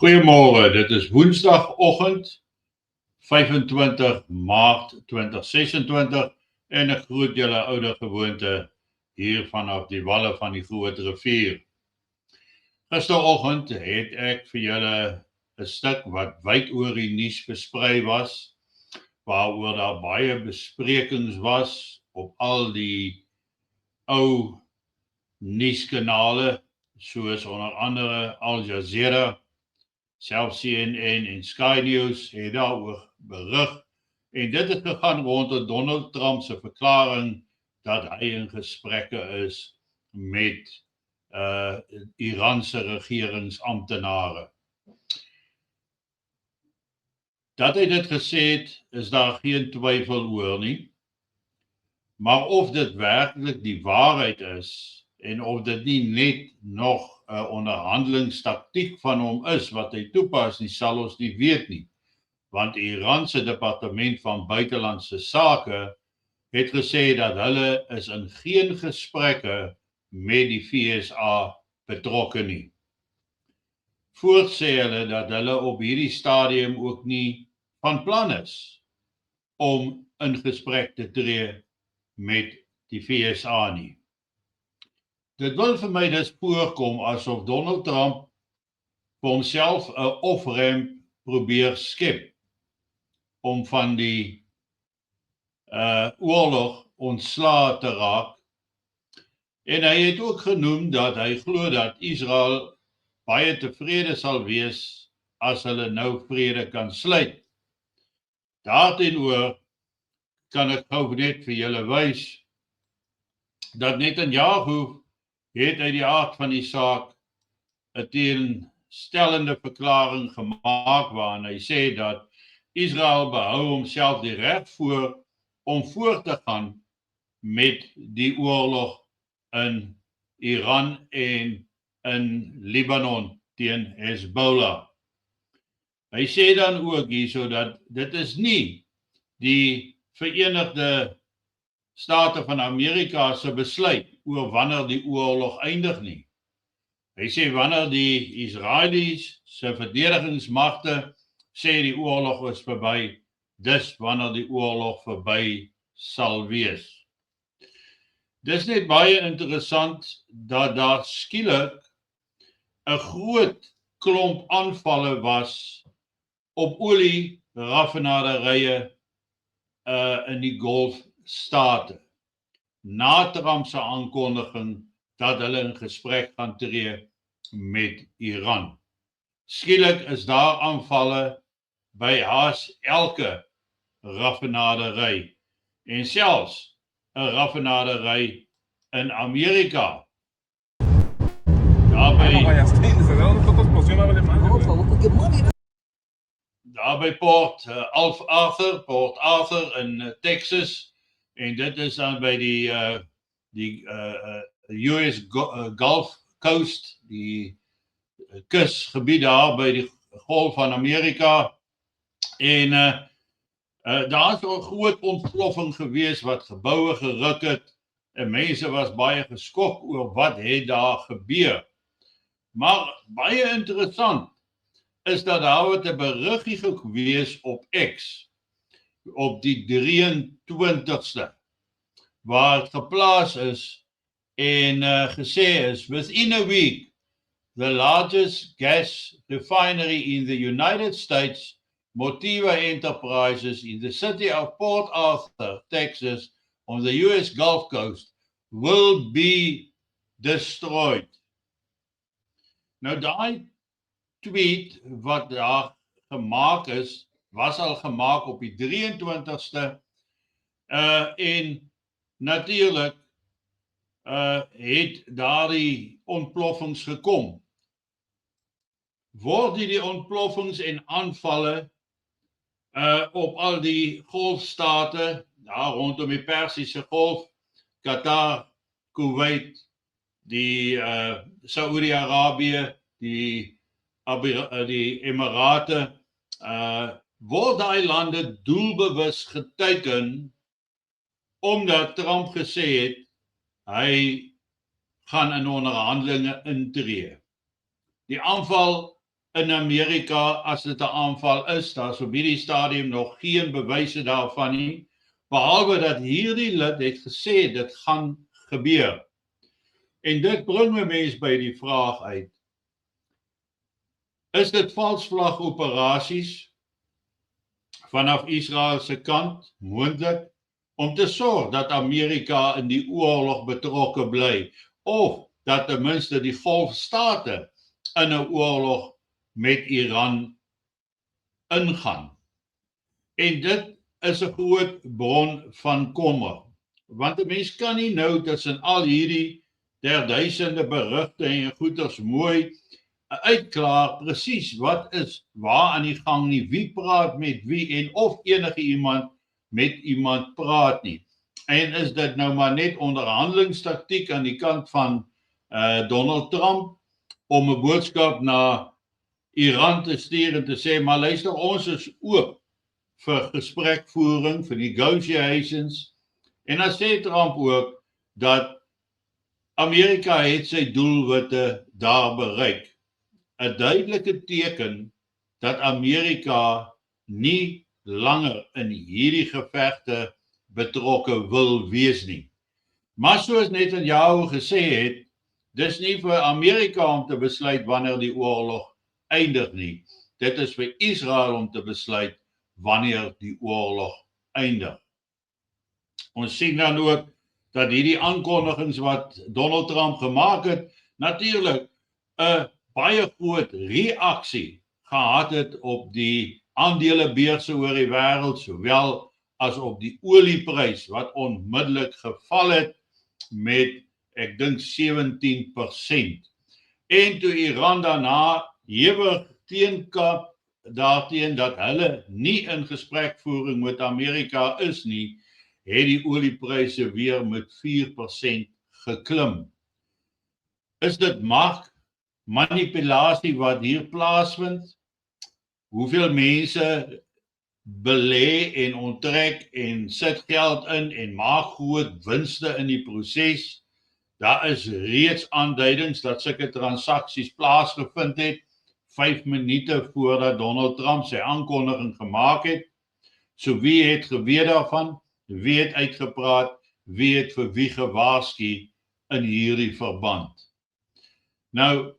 Goeiemorgen, dit is woensdagoggend 25 Maart 2026 en ek groet julle oude gewoonte hier vanaf die walle van die Groot Rivier. Gisteroggend het ek vir julle 'n stuk wat wyd oor die nuus versprei was, waaroor daar baie besprekings was op al die ou nuuskanale, soos onder andere Al Jazeera, selfs CNN en Sky News het daaroor berig, en dit het gegaan rondom Donald Trump se verklaring dat hy in gesprekke is met Iranse regeringsamptenare. Dat hy dit gesê het, is daar geen twyfel oor nie, maar of dit werklik die waarheid is en of dit nie net nog 'n onderhandelingstaktiek van hom is wat hy toepas nie, sal ons nie weet nie. Want die Iranse departement van buitelandse sake het gesê dat hulle is in geen gesprekke met die VSA betrokke nie. Voort sê hulle dat hulle op hierdie stadium ook nie van plan is om in gesprek te tree met die VSA nie. Dit wil vir my dus voorkom asof Donald Trump vir homself 'n off-ramp probeer skep om van die oorlog ontslae te raak. En hy het ook genoem dat hy glo dat Israel baie tevrede sal wees as hulle nou vrede kan sluit. Daarteenoor kan ek gou net vir julle wys dat Netanyahu het uit die aard van die saak 'n teenstellende verklaring gemaak waarin hy sê dat Israel behou homself die reg voor om voort te gaan met die oorlog in Iran en in Libanon teen Hezbollah. Hy sê dan ook hierso dat dit is nie die Verenigde State van Amerika se besluit oor wanneer die oorlog eindig nie. Hy sê wanneer die Israelies se verdedigingsmagte sê die oorlog is verby, dis wanneer die oorlog verby sal wees. Dis net baie interessant dat daar skielik 'n groot klomp aanvalle was op olie-raffinaderye in die Golfstate, na Trump se aankondiging dat hulle in gesprek gaan tree met Iran. Skielik is daar aanvalle by haas elke raffinadery en selfs 'n raffinadery in Amerika. Daar by Port Arthur in Texas, en dit is dan by die US Gulf Coast, die kusgebied daar by die Golf van Amerika, en daar is 'n groot ontploffing gewees wat geboue geruk het, en mense was baie geskok oor wat het daar gebeur. Maar baie interessant is dat daar het 'n beriggie gewees op X op die 23ste waar het geplaas is en gesê is, within a week the largest gas refinery in the United States, Motiva Enterprises, in the city of Port Arthur, Texas, on the US Gulf Coast, will be destroyed. Nou daai tweet wat daar gemaak is, was al gemaak op die 23ste en natuurlik het daardie ontploffings gekom. Word die ontploffings en aanvalle op al die golfstate, daar rondom die Persiese Golf, Qatar, Kuwait, die Saudi-Arabië, die Emirate, word daai lande doelbewus geteken omdat Trump gesê het hy gaan in onderhandelinge intree. Die aanval in Amerika as dit 'n aanval is. Daar's op hierdie stadium nog geen bewyse daarvan nie, behalwe dat hierdie lid het gesê dit gaan gebeur. En dit bring my mens by die vraag uit: is dit valsvlag operasies vanaf Israel se kant moontlik om te sorg dat Amerika in die oorlog betrokke bly, of dat ten minste die golfstate in 'n oorlog met Iran ingaan? En dit is 'n groot bron van kommer, want 'n mens kan nie nou tussen al hierdie duisende berigte en goeters mooi uitklaar presies wat is waar aan die gang nie, wie praat met wie en of enige iemand met iemand praat nie. En is dit nou maar net onderhandelingstaktiek aan die kant van Donald Trump om 'n boodskap na Iran te stuur en te sê, maar luister, ons is oop vir gesprekvoering, vir negotiations. En dan sê Trump ook dat Amerika het sy doelwitte daar bereik. 'n duidelike teken dat Amerika nie langer in hierdie gevegte betrokke wil wees nie. Maar soos Netanyahu gesê het, dis nie vir Amerika om te besluit wanneer die oorlog eindig nie. Dit is vir Israel om te besluit wanneer die oorlog eindig. Ons sien dan ook dat hierdie aankondigings wat Donald Trump gemaak het, natuurlik 'n baie groot reaksie gehad het op die aandelebeurse oor die wêreld, sowel as op die olieprys wat onmiddellik geval het met, ek dink, 17%. En toe Iran daarna hewig teenkap daarteen dat hulle nie in gesprekvoering met Amerika is nie, het die oliepryse weer met 4% geklim. Is dit manipulasie wat hier plaasvind? Hoeveel mense belê en onttrek en sit geld in en maak groot winste in die proses? Daar is reeds aanduidings dat sulke transaksies plaasgevind het 5 minute voordat Donald Trump sy aankondiging gemaak het. So wie het geweet daarvan? Wie het uitgepraat? Wie het vir wie gewaarsku in hierdie verband? Nou,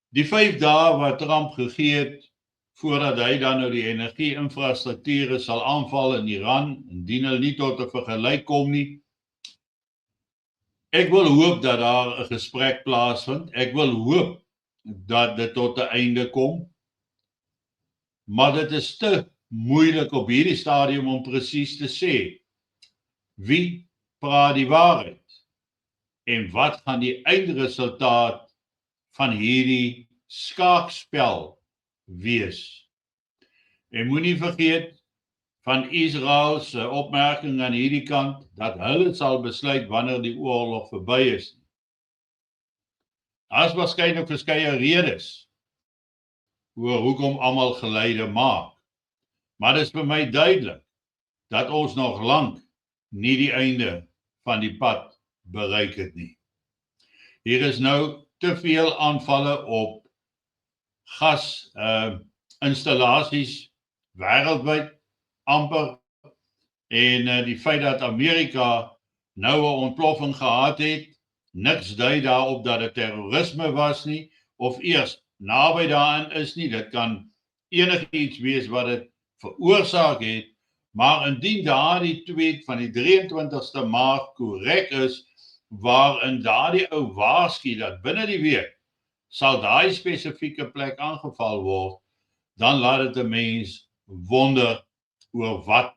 die 5 dae wat Trump gegee het voordat hy dan nou die energie-infrastrukture sal aanval in Iran, indien hulle nie tot 'n vergelyk kom nie. Ek wil hoop dat daar 'n gesprek plaasvind. Ek wil hoop dat dit tot 'n einde kom. Maar dit is te moeilik op hierdie stadium om presies te sê wie praat die waarheid en wat gaan die eindresultaat van hierdie skaakspel wees. En moenie vergeet van Israel se opmerking aan hierdie kant dat hulle sal besluit wanneer die oorlog verby is. Daar is waarskynlik verskeie redes oor hoekom almal geleide maak. Maar dit is vir my duidelik dat ons nog lank nie die einde van die pad bereik het nie. Hier is nou te veel aanvalle op gasinstallasies wêreldwyd amper, en die feit dat Amerika nou 'n ontploffing gehad het, niks dui daarop dat dit terrorisme was nie, of eers naby daaraan is nie. Dit kan enigiets wees wat dit veroorsaak het, maar indien daardie tweet van die 23ste Maart korrek is, waarin daardie ou waarsku dat binne die week sal daai spesifieke plek aangeval word, dan laat dit 'n mens wonder oor wat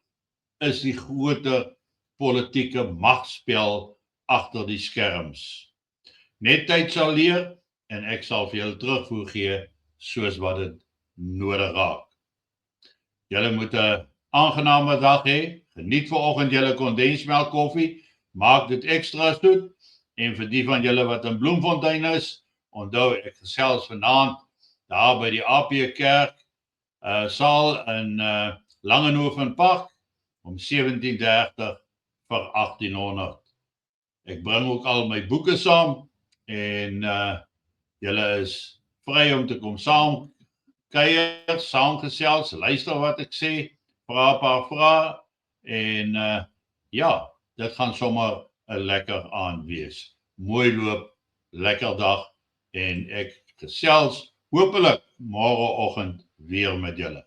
is die groter politieke magspel agter die skerms. Net tyd sal leer en ek sal vir julle terugvoer gee soos wat dit nodig raak. Julle moet 'n aangename dag hê. Geniet vanoggend julle kondensmelk koffie. Maak dit ekstra soet. En vir die van julle wat in Bloemfontein is, onthou ek gesels vanaand daar by die AP Kerk saal in Langehovenpark om 17:30 vir 1800. Ek bring ook al my boeke saam en julle is vry om te kom saam kuier, saamgesels, luister wat ek sê, vra 'n paar vrae en ja, dit gaan sommer 'n lekker aand wees. Mooi loop, lekker dag en ek gesels hopelik môreoggend weer met julle.